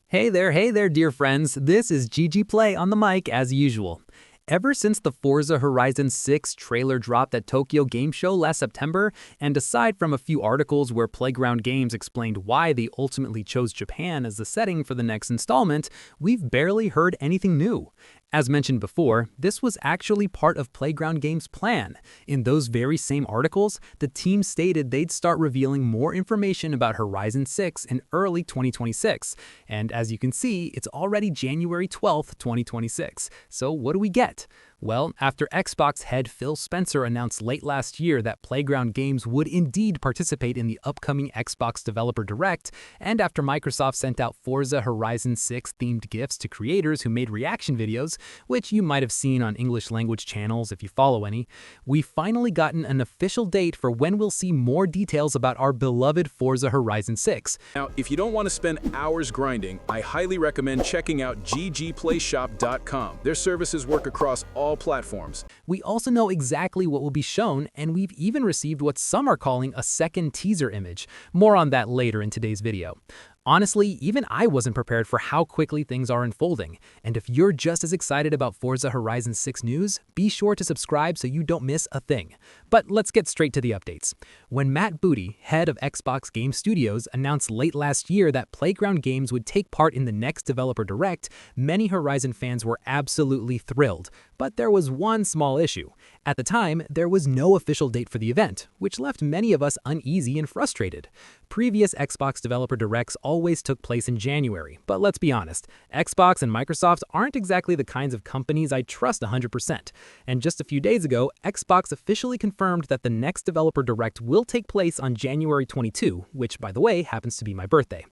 Hey there, dear friends. This is GG Play on the mic as usual. Ever since the Forza Horizon 6 trailer dropped at Tokyo Game Show last September, and aside from a few articles where Playground Games explained why they ultimately chose Japan as the setting for the next installment, we've barely heard anything new. As mentioned before, this was actually part of Playground Games' plan. In those very same articles, the team stated they'd start revealing more information about Horizon 6 in early 2026. And as you can see, it's already January 12th, 2026. So what do we get? Well, after Xbox head Phil Spencer announced late last year that Playground Games would indeed participate in the upcoming Xbox Developer Direct, and after Microsoft sent out Forza Horizon 6 themed gifts to creators who made reaction videos, which you might have seen on English language channels if you follow any, we've finally gotten an official date for when we'll see more details about our beloved Forza Horizon 6. Now, if you don't want to spend hours grinding, I highly recommend checking out ggplayshop.com. Their services work across all platforms. We also know exactly what will be shown, and we've even received what some are calling a second teaser image. More on that later in today's video. Honestly, even I wasn't prepared for how quickly things are unfolding. And if you're just as excited about Forza Horizon 6 news, be sure to subscribe so you don't miss a thing. But let's get straight to the updates. When Matt Booty, head of Xbox Game Studios, announced late last year that Playground Games would take part in the next Developer Direct, many Horizon fans were absolutely thrilled. But there was one small issue. At the time, there was no official date for the event, which left many of us uneasy and frustrated. Previous Xbox Developer Directs always took place in January, but let's be honest, Xbox and Microsoft aren't exactly the kinds of companies I trust 100%. And just a few days ago, Xbox officially confirmed that the next Developer Direct will take place on January 22, which, by the way, happens to be my birthday.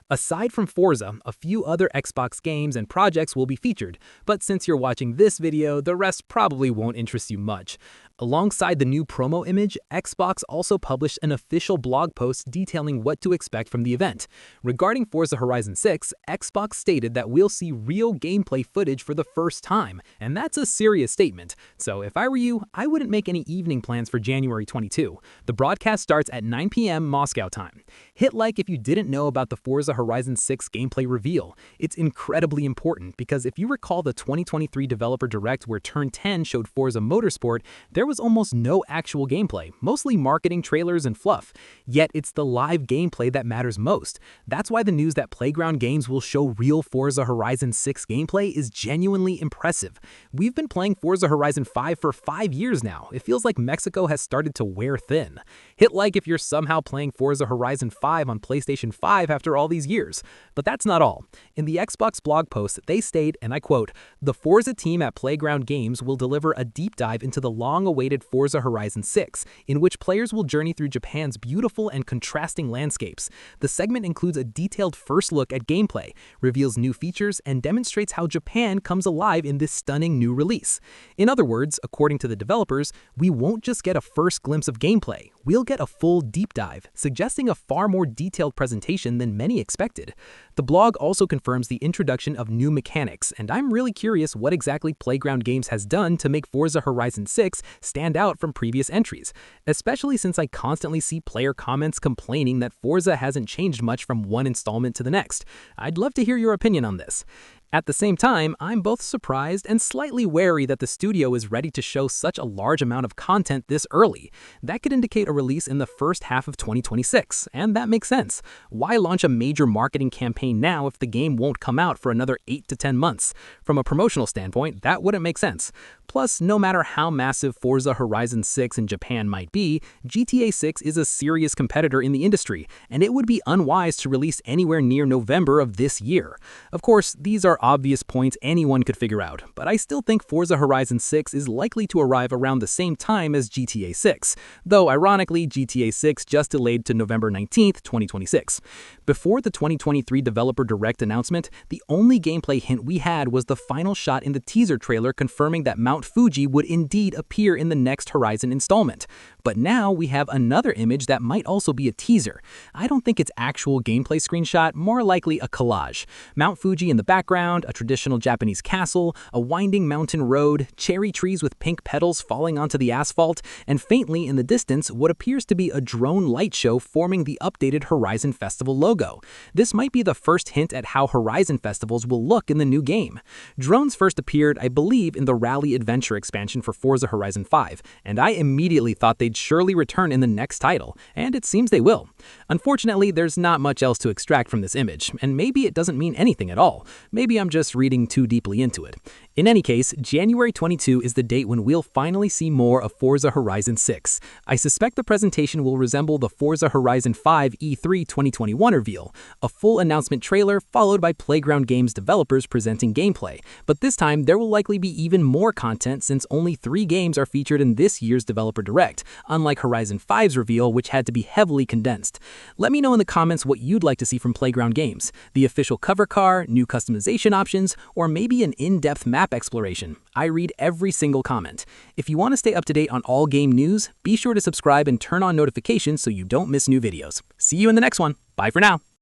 Aside from Forza, a few other Xbox games and projects will be featured, but since you're watching this video, the rest probably won't interest you much. Alongside the new promo image, Xbox also published an official blog post detailing what to expect from the event. Regarding Forza Horizon 6, Xbox stated that we'll see real gameplay footage for the first time, and that's a serious statement. So if I were you, I wouldn't make any evening plans for January 22. The broadcast starts at 9 p.m. Moscow time. Hit like if you didn't know about the Forza Horizon 6 gameplay reveal. It's incredibly important because if you recall the 2023 Developer Direct where Turn 10 showed Forza Motorsport, there was almost no actual gameplay, mostly marketing trailers and fluff. Yet it's the live gameplay that matters most. That's why the news that Playground Games will show real Forza Horizon 6 gameplay is genuinely impressive. We've been playing Forza Horizon 5 for 5 years now. It feels like Mexico has started to wear thin. Hit like if you're somehow playing Forza Horizon 5 on PlayStation 5 after all these years. But that's not all. In the Xbox blog post, they state, and I quote, "The Forza team at Playground Games will deliver a deep dive into the long-awaited Forza Horizon 6, in which players will journey through Japan's beautiful and contrasting landscapes. The segment includes a detailed first look at gameplay, reveals new features, and demonstrates how Japan comes alive in this stunning new release." In other words, according to the developers, we won't just get a first glimpse of gameplay, we'll get a full deep dive, suggesting a far more detailed presentation than many expected. The blog also confirms the introduction of new mechanics, and I'm really curious what exactly Playground Games has done to make Forza Horizon 6 stand out from previous entries, especially since I constantly see player comments complaining that Forza hasn't changed much from one installment to the next. I'd love to hear your opinion on this. At the same time, I'm both surprised and slightly wary that the studio is ready to show such a large amount of content this early. That could indicate a release in the first half of 2026, and that makes sense. Why launch a major marketing campaign now if the game won't come out for another 8 to 10 months? From a promotional standpoint, that wouldn't make sense. Plus, no matter how massive Forza Horizon 6 in Japan might be, GTA 6 is a serious competitor in the industry, and it would be unwise to release anywhere near November of this year. Of course, these are obvious points anyone could figure out, but I still think Forza Horizon 6 is likely to arrive around the same time as GTA 6, though ironically GTA 6 just delayed to November 19th, 2026. Before the 2023 Developer Direct announcement, the only gameplay hint we had was the final shot in the teaser trailer confirming that Mount Mount Fuji would indeed appear in the next Horizon installment. But now we have another image that might also be a teaser. I don't think it's actual gameplay screenshot, more likely a collage. Mount Fuji in the background, a traditional Japanese castle, a winding mountain road, cherry trees with pink petals falling onto the asphalt, and faintly in the distance what appears to be a drone light show forming the updated Horizon Festival logo. This might be the first hint at how Horizon Festivals will look in the new game. Drones first appeared, I believe, in the Rally Adventure expansion for Forza Horizon 5, and I immediately thought they'd surely return in the next title, and it seems they will. Unfortunately, there's not much else to extract from this image, and maybe it doesn't mean anything at all. Maybe I'm just reading too deeply into it. In any case, January 22 is the date when we'll finally see more of Forza Horizon 6. I suspect the presentation will resemble the Forza Horizon 5 E3 2021 reveal, a full announcement trailer followed by Playground Games developers presenting gameplay. But this time, there will likely be even more content since only 3 games are featured in this year's Developer Direct, unlike Horizon 5's reveal, which had to be heavily condensed. Let me know in the comments what you'd like to see from Playground Games: the official cover car, new customization options, or maybe an in-depth map exploration. I read every single comment. If you want to stay up to date on all game news, be sure to subscribe and turn on notifications so you don't miss new videos. See you in the next one. Bye for now.